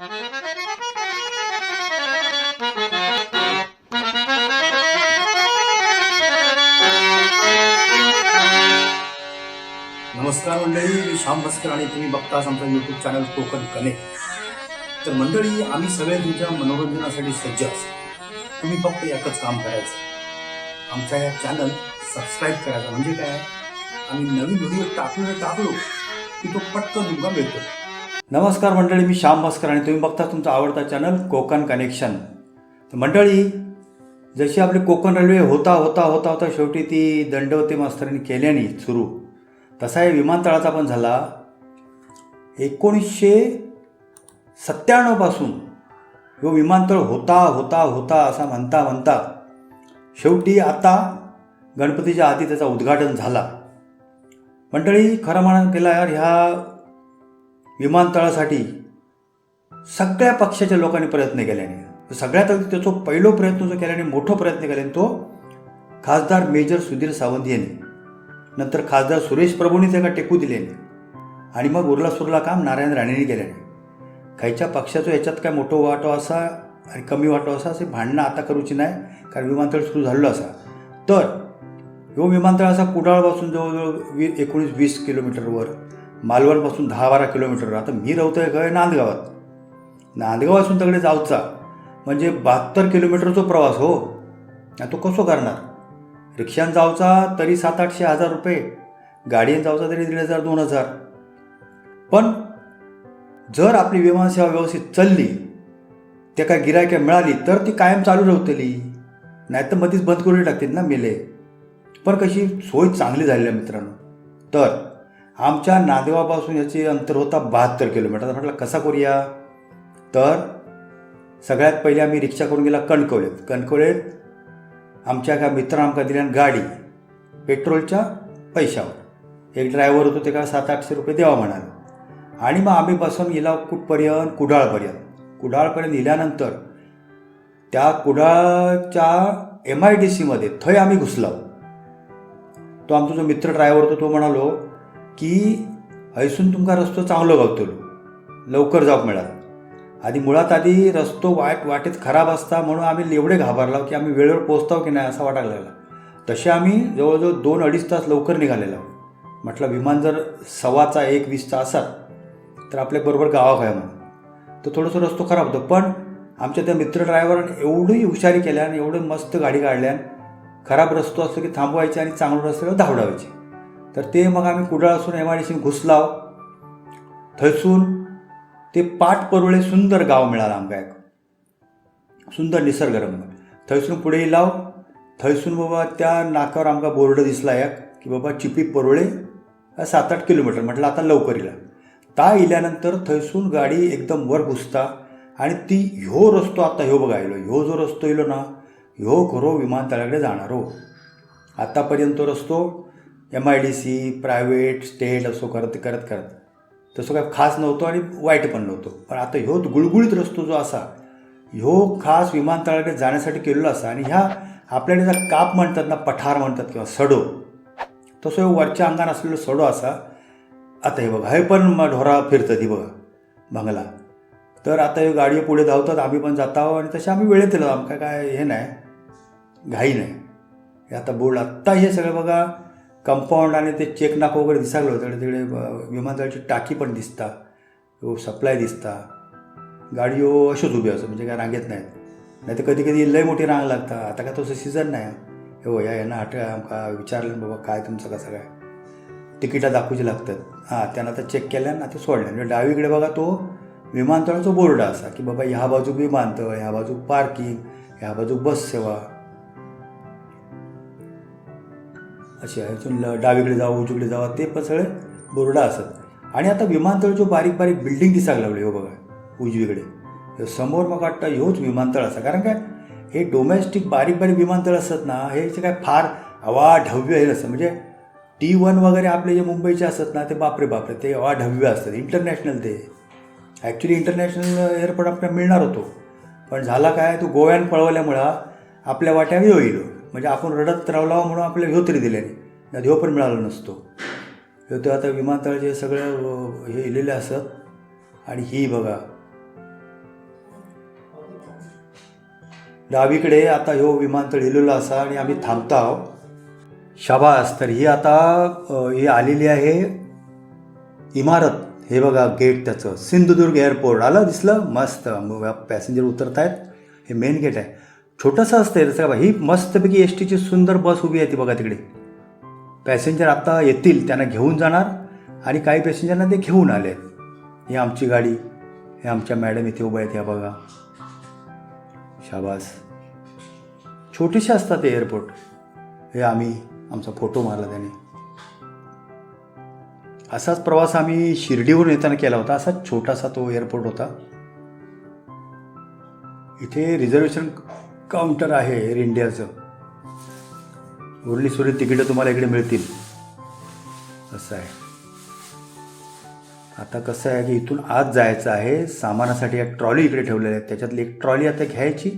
नमस्कार मंडळी, मी श्याम भास्कर आणि तुम्ही बघताच आमचा यूट्यूब चॅनल कोकण कनेक्ट. तर मंडळी, आम्ही सगळे तुमच्या मनोरंजनासाठी सज्ज असतो. तुम्ही फक्त एकच काम करायचं, आमचा या चॅनल सबस्क्राईब करायचा. म्हणजे काय, आम्ही नवीन व्हिडिओ टाकलो की तो पटकन तुमका मिळतो. नमस्कार मंडळी, मी श्याम भास्कर आणि तुम्ही बघता तुमचा आवडता चॅनल कोकण कनेक्शन. तर मंडळी, जशी आपली कोकण रेल्वे होता शेवटी ती दंडवती मास्तरांनी केल्याने सुरू, तसा या विमानतळाचा पण झाला. 1997 पासून जो विमानतळ होता असा म्हणता शेवटी आता गणपतीच्या आधी त्याचा उद्घाटन झाला. मंडळी, खरं म्हणायला गेला यार, ह्या विमानतळासाठी सगळ्या पक्षाच्या लोकांनी प्रयत्न केल्याने, सगळ्यात अगदी त्याचा पहिलो प्रयत्न जो केल्याने, मोठा प्रयत्न केल्याने, तो खासदार मेजर सुधीर सावंत यांनी, नंतर खासदार सुरेश प्रभूंनी त्याला टेकू दिले, आणि मग उरला सुरला काम नारायण राणेंनी केल्याने. खायच्या पक्षाचं याच्यात काय मोठं वाटो असा आणि कमी वाटो असा असे भांडणं आता करूची नाही, कारण विमानतळ सुरू झालेलं असा. तर ह्यो विमानतळ असा कुडाळपासून जवळजवळ 19-20 किलोमीटरवर, मालवणपासून 10-12 किलोमीटरवर. आता मी राहतोय काय नांदगावासून तकडे जाऊचा म्हणजे 72 किलोमीटरचा प्रवास हो. तो कसो करणार? रिक्षान जाऊचा तरी 700-800 रुपये, गाडीन जाऊचा तरी 1500-2000. पण जर आपली विमानसेवा व्यवस्थित चालली, त्या काय गिरायक्या मिळाली तर ती कायम चालू राहतली, नाही तर मध्येच बंद करून टाकतील ना मेले. पण कशी सोय चांगली झालेली आहे मित्रांनो. तर आमच्या नांदगावापासून याचे अंतर होता 72 किलोमीटर. म्हटलं कसा करूया? तर सगळ्यात पहिले आम्ही रिक्षा करून गेला कणकवलेत. आमच्या एका मित्रांना आमका दिल्यान गाडी पेट्रोलच्या पैशावर. एक ड्रायव्हर होतो, ते का 700-800 रुपये द्यावा म्हणाला. आणि मग आम्ही बसून गेला कुठपर्यंत? कुडाळपर्यंत गेल्यानंतर त्या कुडाळच्या MIDCमध्ये थंय आम्ही घुसलो. तो आमचा जो मित्र ड्रायव्हर होतो तो म्हणालो की हैसून तुमका रस्तो चांगलो गावतलो, लवकर जाऊक मिळाला. मुळात आधी रस्तो वाटेत खराब असता म्हणून आम्ही एवढे घाबरलो की आम्ही वेळेवर पोहोचताव की नाही असा वाटायला लागला. तसे आम्ही जवळजवळ 2-2.5 तास लवकर निघालेलो. म्हटलं विमान जर 1:15-1:20 असाल तर आपल्याबरोबर गावात आहे म्हणून. तर थोडंसं रस्तो खराब होतं, पण आमच्या त्या मित्र ड्रायव्हरने एवढी हुशारी केल्या आणि एवढं मस्त गाडी काढल्या. खराब रस्तो असतो की थांबवायचे आणि चांगलं रस्त्यावर धावडावायचे. तर ते मग आम्ही कुडाळासून MIDC घुसलाव. थंयसून ते पाटपरोळे सुंदर गाव मिळालं आमका, एक सुंदर निसर्गरम्य. थंयसून पुढे येयलाव. थंयसून बाबा त्या नाकावर आमका बोर्ड दिसला एक की बाबा चिपी परोळे 7-8 किलोमीटर. म्हटलं आता लवकर येला. ता येल्यानंतर थंयसून गाडी एकदम वर घुसता आणि ती ह्यो रस्तो आता ह्यो बघा येलो, ह्यो जो रस्तो येलो ना, ह्यो खरो विमानतळाकडे जाणार हो. आतापर्यंत तो रस्तो MIDC, प्रायव्हेट, स्टेट असो करत तसं काय खास नव्हतं आणि वाईट पण नव्हतं. पण आता ह्यो गुळगुळीत रस्तो जो असा, ह्यो खास विमानतळाकडे जाण्यासाठी केलेला असा. आणि ह्या आपल्याकडे जर काप म्हणतात ना, पठार म्हणतात किंवा सडो, तसं ह्यो वरच्या अंगान असलेलो सडो असा. आता हे बघा, हे पण ढोरा फिरतात ही बघा बंगला. तर आता हे गाडी पुढे धावतात, आम्ही पण जात आहोत. आणि तसे आम्ही वेळेत येलो, आमका काय हे नाही, घाई नाही. हे आता बोर्ड आत्ता हे सगळं बघा, कंपाऊंड आणि ते चेक नाका वगैरे दिसायला होतं. तिकडे विमानतळाची टाकी पण दिसता, सप्लाय दिसता. गाडी अशोच उभी असं, म्हणजे काय रांगेत नाहीत. तर कधी लय मोठी रांग लागता. आता काय तसं सीझन नाही हो. यांना आमका विचारलं बाबा काय तुमचं कसं काय, तिकीटा दाखवूची लागतात. त्यांना आता चेक केल्यानं आता सोडल्या. म्हणजे डावीकडे बघा तो विमानतळाचा बोर्ड असा की बाबा ह्या बाजूक विमानतळ, ह्या बाजूक पार्किंग, ह्या बाजूक बस सेवा अशी आहे. डावीकडे जावं उजवीकडे जावं ते पण सगळे बोर्ड असत. आणि आता विमानतळाच्या बारीक बिल्डिंग दिसायला लागली हो बघा उजवीकडे. समोर मग वाटतं ह्योच विमानतळ असा. कारण काय हे डोमेस्टिक बारीक विमानतळ असतात ना, हे काय फार अवाढव्य हे नसतं. म्हणजे T1 वगैरे आपले जे मुंबईचे असतात ना, ते बापरे ते अवाढव्य असतात. इंटरनॅशनल ते ॲक्च्युली इंटरनॅशनल एअरपोर्ट आपल्याला मिळणार होतो, पण झाला काय, तो गोव्यान पळवल्यामुळं आपल्या वाट्यावर येईल. म्हणजे आपण रडत रावला म्हणून आपल्याला ह्यो तरी दिल्याने, नाही ह्यो पण मिळाला नसतो. ह्यो ते आता विमानतळाचे सगळं हे इलेले असत. आणि ही बघा डावीकडे आता ह्यो विमानतळ इलेलो असा आणि आम्ही थांबता आहोत. शाबास. तर ही आता ही आलेली आहे इमारत. हे बघा गेट त्याचं, सिंधुदुर्ग एअरपोर्ट आलं, दिसलं मस्त. पॅसेंजर उतरत आहेत. हे मेन गेट आहे, छोटंसं असतं तसं का. ही मस्तपैकी एस टीची सुंदर बस उभी आहे ती बघा तिकडे. पॅसेंजर आता येतील, त्यांना घेऊन जाणार आणि काही पॅसेंजरना ते घेऊन आले आहेत. ही आमची गाडी, हे आमच्या मॅडम इथे उभ्या आहेत, ह्या बघा. शाबास. छोटेसे असतात ते एअरपोर्ट. हे आम्ही आमचा फोटो मारला त्याने. असाच प्रवास आम्ही शिर्डीवरून येताना केला होता. असाच छोटासा तो एअरपोर्ट होता. इथे रिझर्वेशन काउंटर आहे एअर इंडियाचं. उरली सुरली तिकीटं तुम्हाला इकडे मिळतील असं आहे. आता कसं आहे की इथून आत जायचं आहे. सामानासाठी एक ट्रॉली इकडे ठेवलेल्या आहेत, त्याच्यातली एक ट्रॉली आता घ्यायची.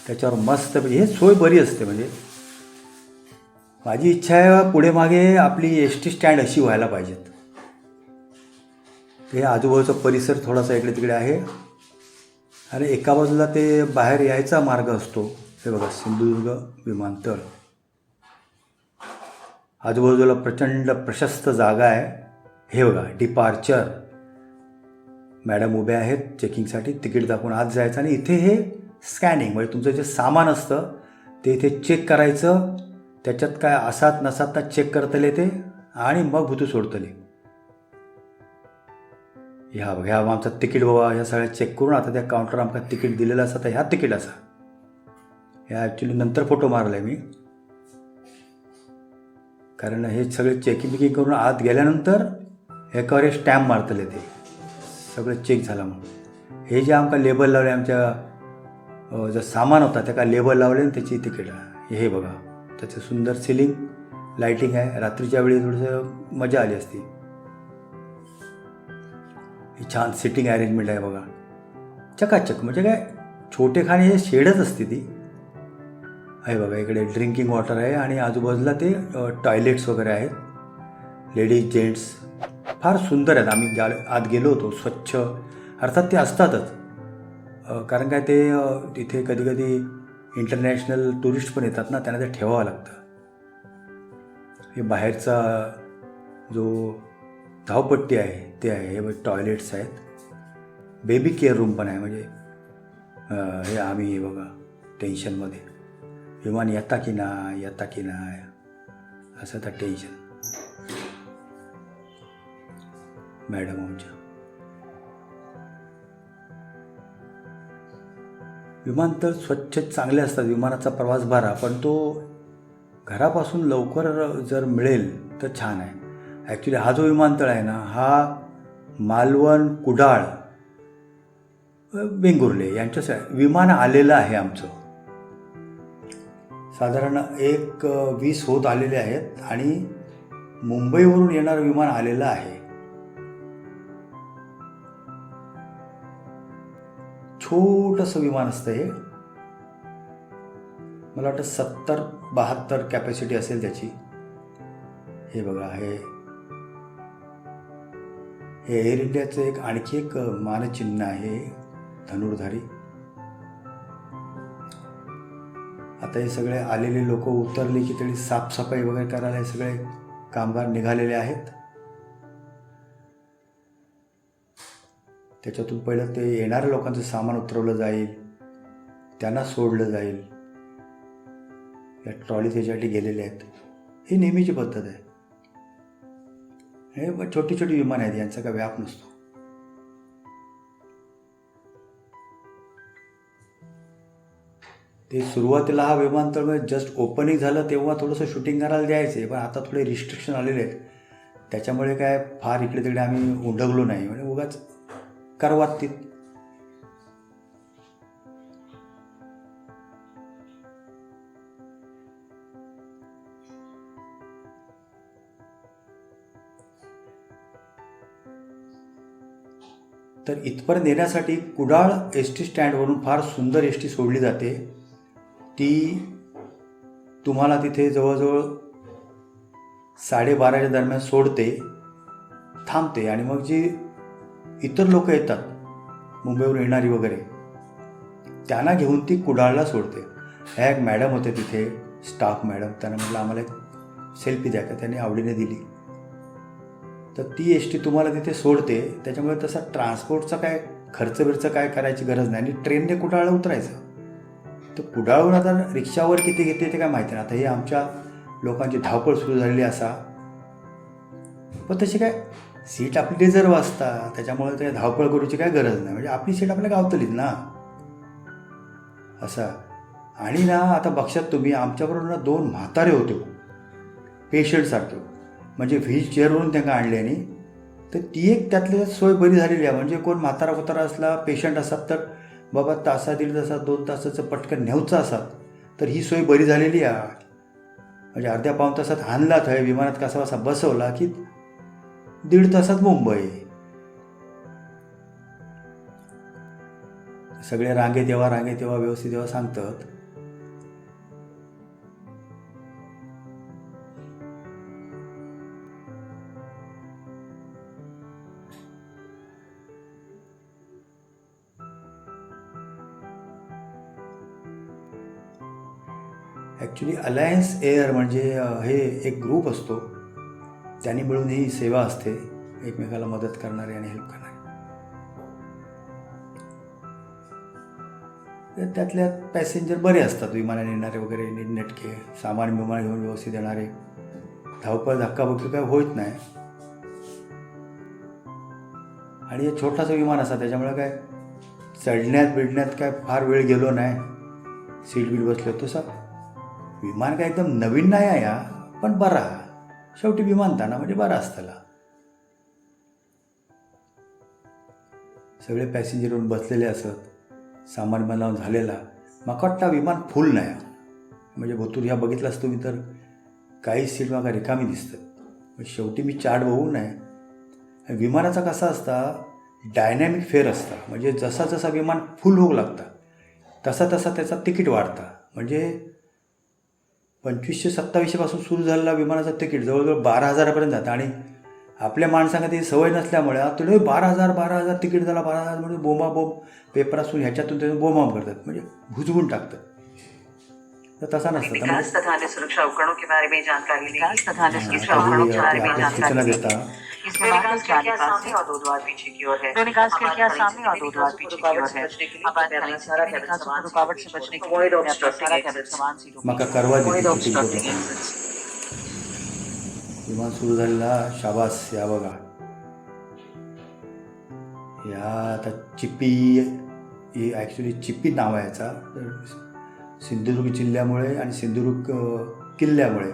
त्याच्यावर मस्त हे सोय बरी असते. म्हणजे माझी इच्छा आहे पुढे मागे आपली एस टी स्टँड अशी व्हायला पाहिजेत. ते आजूबाजूचा परिसर थोडासा इकडे तिकडे आहे आणि एका बाजूला ते बाहेर यायचा मार्ग असतो. हे बघा सिंधुदुर्ग विमानतळ. आजूबाजूला प्रचंड प्रशस्त जागा आहे. हे बघा डिपार्चर. मॅडम उभ्या आहेत चेकिंगसाठी. तिकीट दाखवून आत जायचं आणि इथे हे स्कॅनिंग, म्हणजे तुमचं जे सामान असतं ते इथे चेक करायचं. त्याच्यात काय असात नसात ना चेक करतले ते आणि मग भूतू सोडतले. ह्या बघा, ह्या आमचं तिकीट बाबा. ह्या सगळ्या चेक करून आता त्या काउंटर आमका तिकीट दिलेलं असं. तर ह्या तिकीट असा. ह्या ॲक्च्युली नंतर फोटो मारला आहे मी, कारण हे सगळे चेकिंग बिकिंग करून आत गेल्यानंतर एकावर एक स्टॅम्प मारतले ते सगळं चेक झालं. मग हे जे आमका लेबल लावले, आमच्या जर सामान होता त्या का लेबल लावले आणि त्याची तिकीट. हे बघा त्याचं सुंदर सिलिंग लाईटिंग आहे. रात्रीच्या वेळी थोडंसं मजा आली असती. ही छान सिटिंग अरेंजमेंट आहे बघा, चकाचक. म्हणजे काय छोटेखानी हे शेडच असते ती. आहे बघा, इकडे ड्रिंकिंग वॉटर आहे आणि आजूबाजूला ते टॉयलेट्स वगैरे आहेत. लेडीज जेंट्स फार सुंदर आहेत. आम्ही आत गेलो होतो. स्वच्छ अर्थात ते असतातच, कारण काय ते तिथे कधी कधी इंटरनॅशनल टुरिस्ट पण येतात ना, त्यांना ते ठेवावं लागतं. हे बाहेरचा जो धावपट्टी आहे ते आहे. हे टॉयलेट्स आहेत. बेबी केअर रूम पण आहे. म्हणजे हे आम्ही बघा टेन्शनमध्ये, विमान येता की नाही असं तर टेन्शन. मॅडम आमच्या विमानतळ स्वच्छ चांगले असतात. विमानाचा प्रवास बरा, पण तो घरापासून लवकर जर मिळेल तर छान आहे. ॲक्च्युली हा जो विमानतळ आहे ना, हा मालवण, कुडाळ, वेंगुर्ले यांच्या विमान आलेलं आहे आमचं. साधारण 1:20 होत आलेले आहेत आणि मुंबईवरून येणारं विमान आलेलं आहे. छोटंसं विमान असतं हे. मला वाटतं 70-72 कॅपॅसिटी असेल त्याची. हे बघा, हे एअर इंडियाचं एक आणखी एक मानचिन्ह आहे, धनुर्धारी. आता हे सगळे आलेले लोक उतरले की तरी साफसफाई वगैरे करायला हे सगळे कामगार निघालेले आहेत. त्याच्यातून पहिलं ते येणाऱ्या लोकांचं सामान उतरवलं जाईल, त्यांना सोडलं जाईल. या ट्रॉली त्याच्यासाठी गेलेले आहेत. ही नेहमीची पद्धत आहे. हे छोटी छोटी विमान आहेत, यांचा काय व्याप नसतो. ते सुरुवातीला हा विमानतळ जस्ट ओपनिंग झालं तेव्हा थोडंसं शूटिंग करायला द्यायचे, पण आता थोडे रिस्ट्रिक्शन आलेले आहेत. त्याच्यामुळे काय फार इकडे तिकडे आम्ही उंडगलो नाही. म्हणजे उगाच करवात ती. तर इथपर्यंत येण्यासाठी कुडाळ एस टी स्टँडवरून फार सुंदर एस टी सोडली जाते. ती तुम्हाला तिथे जवळजवळ 12:30च्या दरम्यान सोडते, थांबते आणि मग जी इतर लोक येतात मुंबईवरून येणारी वगैरे, त्यांना घेऊन ती कुडाळला सोडते. ह्या एक मॅडम होते तिथे, स्टाफ मॅडम. त्यांना म्हटलं आम्हाला एक सेल्फी द्या का, त्यांनी आवडीने दिली. तर ती एस टी तुम्हाला तिथे सोडते. त्याच्यामुळे तसा ट्रान्सपोर्टचा काय खर्च बिर्च काय करायची गरज नाही. आणि ट्रेनने कुडाळला उतरायचं. तर कुडाळहून आता रिक्षावर किती घेते ते काय माहिती नाही. आता ही आमच्या लोकांची धावपळ सुरू झालेली असा, पण तशी काय सीट आपली रिझर्व असता, त्याच्यामुळे ते धावपळ करूची काय गरज नाही. म्हणजे आपली सीट आपल्या गावतलीच ना असं. आणि ना आता बघशात तुम्ही, आमच्याबरोबर ना 2 म्हातारे होते पेशंटसारखे, म्हणजे व्हील चेअरवरून त्यांना आणले. आणि तर ती एक त्यातली सोय बरी झालेली आहे. म्हणजे कोण म्हातारा कुतारा असला, पेशंट असतात, तर बाबा तासा 1.5 तासात 2 तासाचं पटकन न्यायचं असतात, तर ही सोय बरी झालेली आहे. म्हणजे अर्ध्या पाऊण तासात आणला थंय विमानात कसा बसा बसवला की 1.5 तासात मुंबई. सगळे रांगेत येवा व्यवस्थित येवा सांगतात. ॲक्च्युली अलायन्स एअर म्हणजे हे एक ग्रुप असतो, त्यांनी मिळून ही सेवा असते, एकमेकाला मदत करणारे आणि हेल्प करणारे. त्यातल्या पॅसेंजर बरे असतात, विमानाने येणारे वगैरे नीटनेटके, सामान बिमान घेऊन व्यवस्थित येणारे, धावपळ धक्काबुक्की काय होत नाही. आणि हे छोटासा विमान असतात, त्याच्यामुळे काय चढण्यात बिडण्यात काय फार वेळ गेलो नाही, सीट बीट बसलो. तसं विमान काय एकदम नवीन नाही आहे या, पण बरा. शेवटी विमानताना म्हणजे बरा असताला. सगळे पॅसेंजर येऊन बसलेले असत, सामान बनावून झालेला. मग वाटता विमान फुल नाही, म्हणजे भोतूर ह्या बघितलास तुम्ही तर काही सीट मागा रिकामी दिसतात. शेवटी मी चार्ट बघू नाही. विमानाचा कसा असता, डायनॅमिक फेअर असता, म्हणजे जसा जसा विमान फुल होऊ लागता तसा तसा त्याचा तिकीट वाढता. म्हणजे 2500-2700 पासून सुरू झालेला विमानाचं तिकीट जवळजवळ 12,000पर्यंत जातं. आणि आपल्या माणसांना ती सवय नसल्यामुळे तुला 12,000 तिकीट झाला, 12,000 म्हणजे बोंबाबोंब पेपर असून ह्याच्यातून त्यातून बोंबाब करतात, म्हणजे भुजवून टाकतात. तर तसा नसतं. विकास तथा अन्य सुरक्षा उपकरणों के बारे में जानकारी ली। आपल्या सूचना देता. इसमें विकास खिड़कियां सामने और 2 द्वार पीछे की ओर है। दो निकास खिड़कियां सामने और 2 द्वार पीछे की ओर है। आपातकालीन स्थिति में निकास को रुकावट से बचने के लिए अपना सारा कैबिन सामान सीटों मका करवा दिली. विमान सुरू झालेला, शाबास. या बघा, या आता चिप्पी, ही ॲक्च्युली चिप्पी नाव आहे याचा. सिंधुदुर्ग जिल्ह्यामुळे आणि सिंधुदुर्ग किल्ल्यामुळे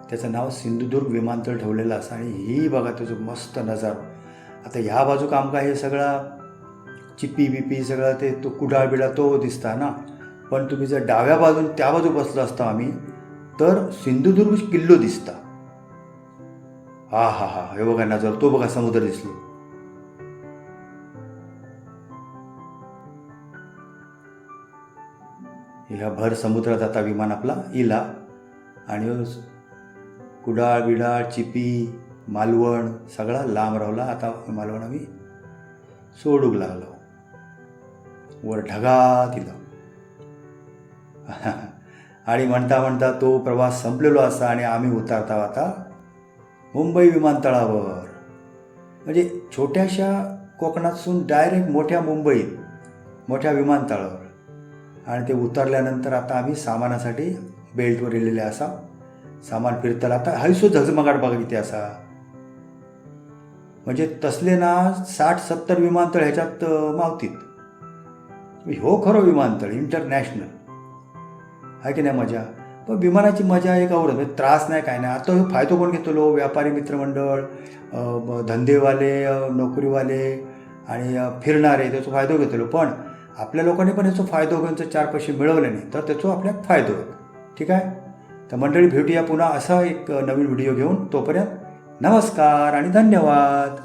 त्याचं नाव सिंधुदुर्ग विमानतळ ठेवलेलं असं. आणि ही बघा त्याचं मस्त नजारा. आता ह्या बाजू काम काय, हे सगळं चिप्पी बिप्पी सगळं ते तो कुडाळ बिडा तो दिसता ना. पण तुम्ही जर डाव्या बाजून त्या बाजू बसलो असतो आम्ही, तर सिंधुदुर्ग किल्लो दिसता. हा हा हा, हे बघा नजर, तो बघा समुद्र दिसलो. ह्या भर समुद्रात आता विमान आपला इला. आणि कुडाळ बिडाळ चिपी मालवण सगळा लांब रावला. आता मालवण आम्ही सोडूक लागलो, वर ढगात इलो. आणि म्हणता म्हणता तो प्रवास संपलेलो असा. आणि आम्ही उतरता आता मुंबई विमानतळावर. म्हणजे छोट्याशा कोकणातून डायरेक्ट मोठ्या मुंबईत, मोठ्या विमानतळावर. आणि ते उतरल्यानंतर आता आम्ही सामानासाठी बेल्टवर येलेले असा. सामान फिरताना आता हयसो झगमगाट बघा किती असा. म्हणजे तसले ना 60-70 विमानतळ ह्याच्यात मावतीत. हो खरं विमानतळ इंटरनॅशनल आहे की नाही. मजा, पण विमानाची मजा एक आवडत, म्हणजे त्रास नाही काय नाही. आता हे फायदो कोण घेतलो, व्यापारी मित्रमंडळ, धंदेवाले, नोकरीवाले आणि फिरणारे त्याचा फायदा घेतलो. पण आपल्या लोकांनी पण याचा फायदा घेऊन 4 पैसे मिळवले नाही तर त्याचा आपल्याला फायदा होईल. ठीक आहे. तर मंडळी भेटूया पुन्हा असा एक नवीन व्हिडिओ घेऊन. तोपर्यंत नमस्कार आणि धन्यवाद.